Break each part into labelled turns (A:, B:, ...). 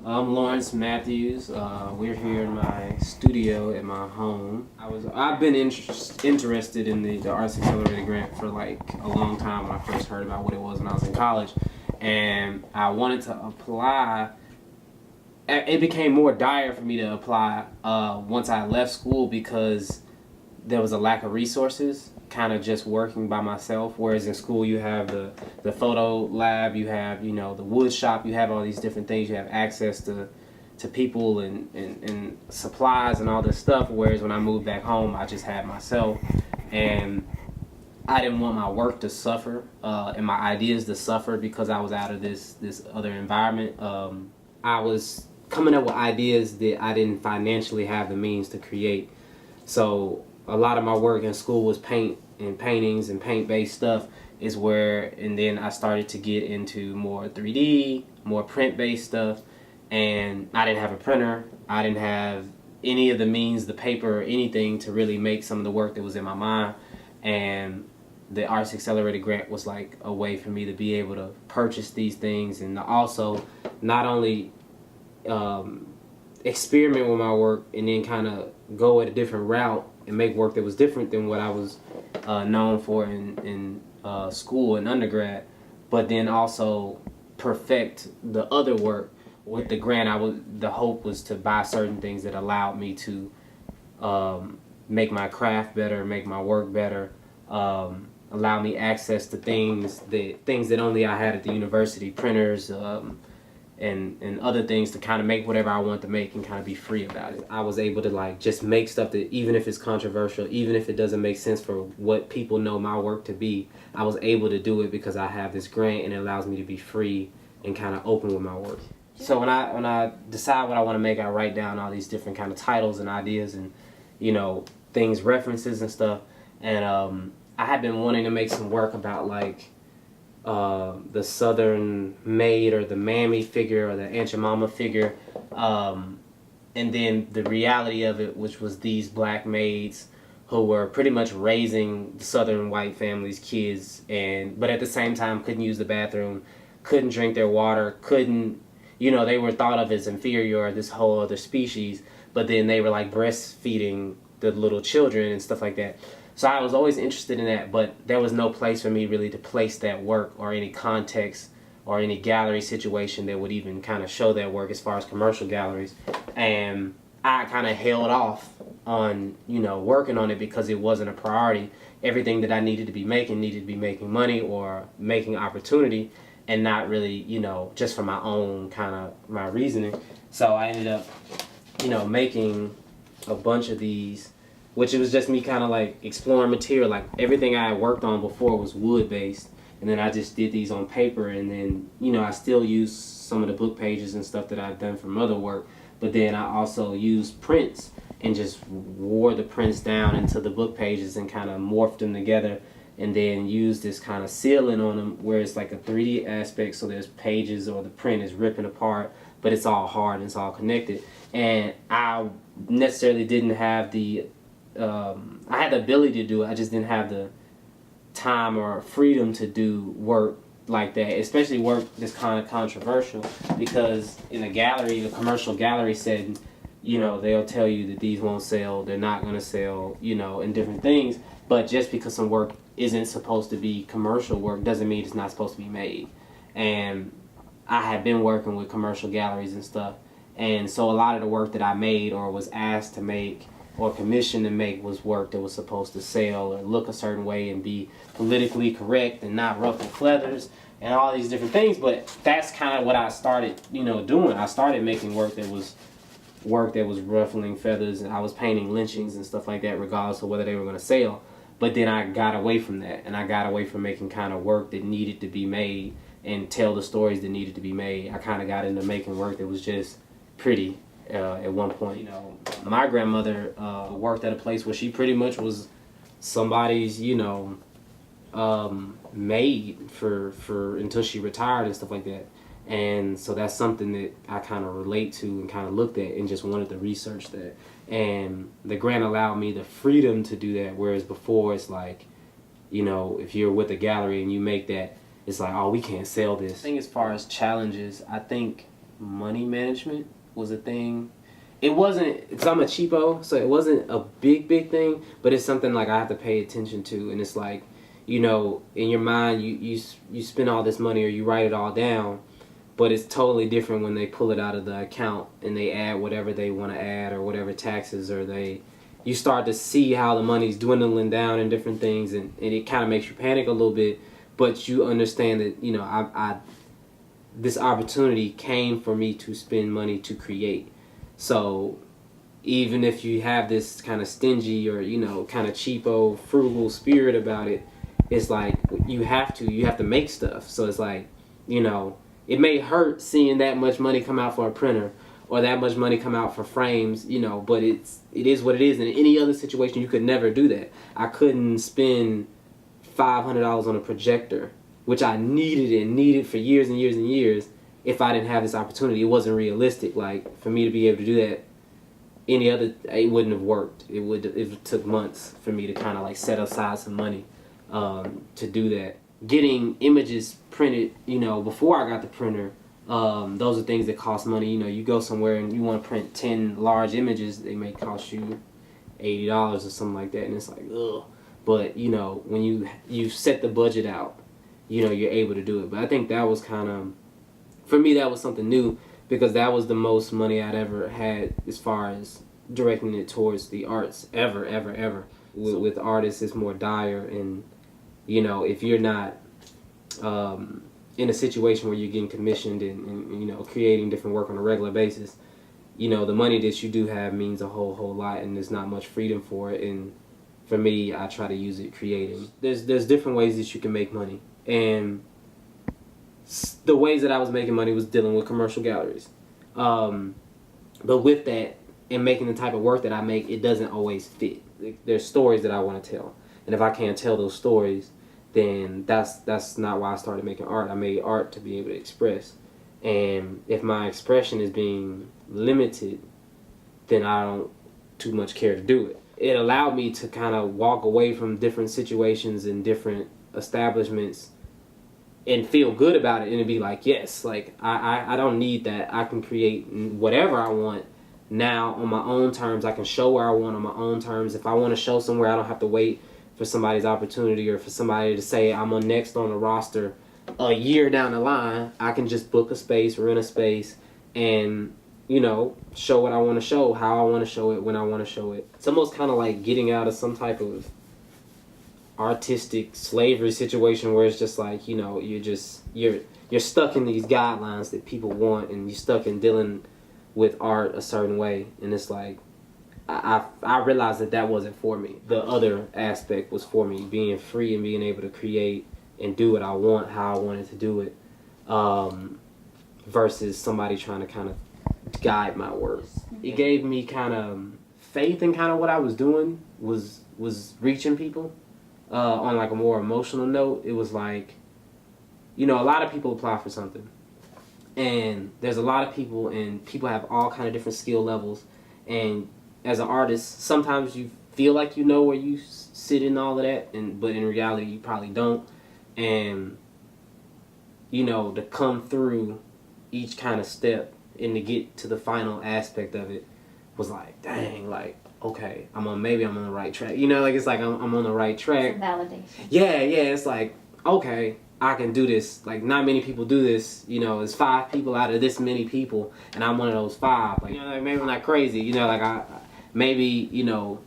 A: I'm Lawrence Matthews. We're here in my studio at my home. I've been interested in the Arts Accelerator grant for like a long time when I first heard about what it was when I was in college, and I wanted to apply. It became more dire for me to apply once I left school because there was a lack of resources, kind of just working by myself. Whereas in school you have the photo lab, you have the wood shop, you have all these different things, you have access to people and supplies and all this stuff. Whereas when I moved back home, I just had myself, and I didn't want my work to suffer and my ideas to suffer because I was out of this other environment. I was coming up with ideas that I didn't financially have the means to create. So a lot of my work in school was paint and paintings and paint-based stuff and then I started to get into more 3D, more print-based stuff, and I didn't have a printer. I didn't have any of the means, the paper or anything to really make some of the work that was in my mind, and the Arts Accelerator grant was like a way for me to be able to purchase these things and also not only experiment with my work and then kind of go at a different route and make work that was different than what I was known for in school and undergrad, but then also perfect the other work. With the grant, the hope was to buy certain things that allowed me to make my craft better, make my work better, allow me access to things that only I had at the university, printers, and other things to kind of make whatever I want to make and kind of be free about it. I was able to like just make stuff that even if it's controversial, even if it doesn't make sense for what people know my work to be, I was able to do it because I have this grant and it allows me to be free and kind of open with my work. So when I decide what I want to make, I write down all these different kind of titles and ideas and things, references and stuff. And I had been wanting to make some work about like the Southern maid or the mammy figure or the Aunt Jemima figure, and then the reality of it, which was these black maids who were pretty much raising the Southern white families' kids, but at the same time couldn't use the bathroom, couldn't drink their water, couldn't, they were thought of as inferior or this whole other species, but then they were like breastfeeding the little children and stuff like that. So I was always interested in that, but there was no place for me really to place that work or any context or any gallery situation that would even kind of show that work as far as commercial galleries. And I kind of held off on, working on it because it wasn't a priority. Everything that I needed to be making money or making opportunity, and not really, just for my own kind of my reasoning. So I ended up, making a bunch of these, which it was just me kind of like exploring material. Like everything I had worked on before was wood based, and then I just did these on paper, and then I still use some of the book pages and stuff that I've done from other work, but then I also used prints and just wore the prints down into the book pages and kind of morphed them together, and then used this kind of sealing on them where it's like a 3D aspect, so there's pages or the print is ripping apart, but it's all hard and it's all connected. And I necessarily didn't have I had the ability to do it, I just didn't have the time or freedom to do work like that, especially work that's kind of controversial, because in a commercial gallery setting, they'll tell you that these won't sell, they're not going to sell, and different things. But just because some work isn't supposed to be commercial work doesn't mean it's not supposed to be made. And I had been working with commercial galleries and stuff, and so a lot of the work that I made or was asked to make or commissioned to make was work that was supposed to sell or look a certain way and be politically correct and not ruffle feathers and all these different things. But that's kind of what I started, doing. I started making work that was ruffling feathers, and I was painting lynchings and stuff like that, regardless of whether they were going to sell. But then I got away from that, and I got away from making kind of work that needed to be made and tell the stories that needed to be made. I kind of got into making work that was just pretty. At one point, my grandmother worked at a place where she pretty much was somebody's, maid for until she retired and stuff like that. And so that's something that I kind of relate to and kind of looked at and just wanted to research that. And the grant allowed me the freedom to do that, whereas before it's like, if you're with a gallery and you make that, it's like, oh, we can't sell this. I think as far as challenges, I think money management was a thing. It wasn't, because I'm a cheapo, so it wasn't a big thing, but it's something like I have to pay attention to. And it's like, you know, in your mind, you spend all this money or you write it all down, but it's totally different when they pull it out of the account and they add whatever they want to add or whatever taxes, or you start to see how the money's dwindling down and different things, and it kind of makes you panic a little bit, but you understand that, you know, I this opportunity came for me to spend money to create. So even if you have this kind of stingy or, you know, kind of cheapo, frugal spirit about it, it's like you have to make stuff. So it's like, you know, it may hurt seeing that much money come out for a printer or that much money come out for frames, you know, but it is what it is. And in any other situation, you could never do that. I couldn't spend $500 on a projector, which I needed for years and years and years. If I didn't have this opportunity, it wasn't realistic. Like, for me to be able to do that, it wouldn't have worked. It took months for me to kind of like set aside some money to do that. Getting images printed, you know, before I got the printer, those are things that cost money. You know, you go somewhere and you want to print 10 large images, they may cost you $80 or something like that, and it's like, ugh. But, you know, when you set the budget out, you know, you're able to do it. But I think that was kind of, for me, that was something new, because that was the most money I'd ever had as far as directing it towards the arts ever. With artists, it's more dire, and, you know, if you're not in a situation where you're getting commissioned and, you know, creating different work on a regular basis, you know, the money that you do have means a whole lot, and there's not much freedom for it. And for me, I try to use it creating. There's different ways that you can make money, and the ways that I was making money was dealing with commercial galleries. But with that, and making the type of work that I make, it doesn't always fit. There's stories that I want to tell, and if I can't tell those stories, then that's not why I started making art. I made art to be able to express, and if my expression is being limited, then I don't too much care to do it. It allowed me to kind of walk away from different situations and different establishments and feel good about it, and be like, yes, like I don't need that. I can create whatever I want now on my own terms. I can show where I want on my own terms. If I want to show somewhere, I don't have to wait for somebody's opportunity or for somebody to say I'm on next on the roster a year down the line. I can just book a space, rent a space, and, you know, show what I want to show, how I want to show it, when I want to show it. It's almost kind of like getting out of some type of artistic slavery situation where it's just like, you know, you're stuck in these guidelines that people want, and you're stuck in dealing with art a certain way. And it's like, I realized that wasn't for me. The other aspect was for me, being free and being able to create and do what I want, how I wanted to do it, versus somebody trying to kind of guide my work. It gave me kind of faith in kind of what I was doing was reaching people. On like a more emotional note, it was like, you know, a lot of people apply for something, and there's a lot of people, and people have all kind of different skill levels, and as an artist, sometimes you feel like you know where you sit in all of that, but in reality you probably don't. And, you know, to come through each kind of step and to get to the final aspect of it was like, dang, like, okay, maybe I'm on the right track. You know, like, it's like I'm on the right track.
B: It's a validation.
A: Yeah, it's like, okay, I can do this. Like, not many people do this. You know, it's 5 people out of this many people, and I'm one of those 5. Like, you know, like, maybe I'm not crazy. You know, like, maybe, you know,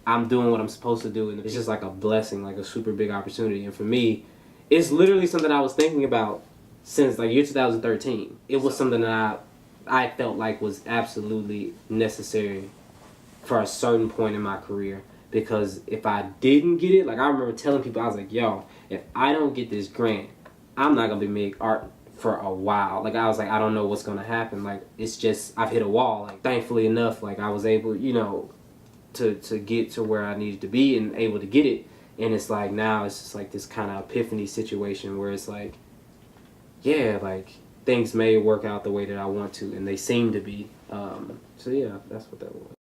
A: I'm doing what I'm supposed to do, and it's just like a blessing, like a super big opportunity. And for me, it's literally something I was thinking about since like year 2013. It was something that I felt like was absolutely necessary for a certain point in my career, because if I didn't get it, like, I remember telling people, I was like, yo, if I don't get this grant, I'm not gonna be making art for a while. Like, I was like, I don't know what's gonna happen. Like, it's just, I've hit a wall. Like, thankfully enough, like, I was able, you know, to get to where I needed to be and able to get it. And it's like, now it's just like this kind of epiphany situation where it's like, yeah, like, things may work out the way that I want to, and they seem to be. So yeah, that's what that was.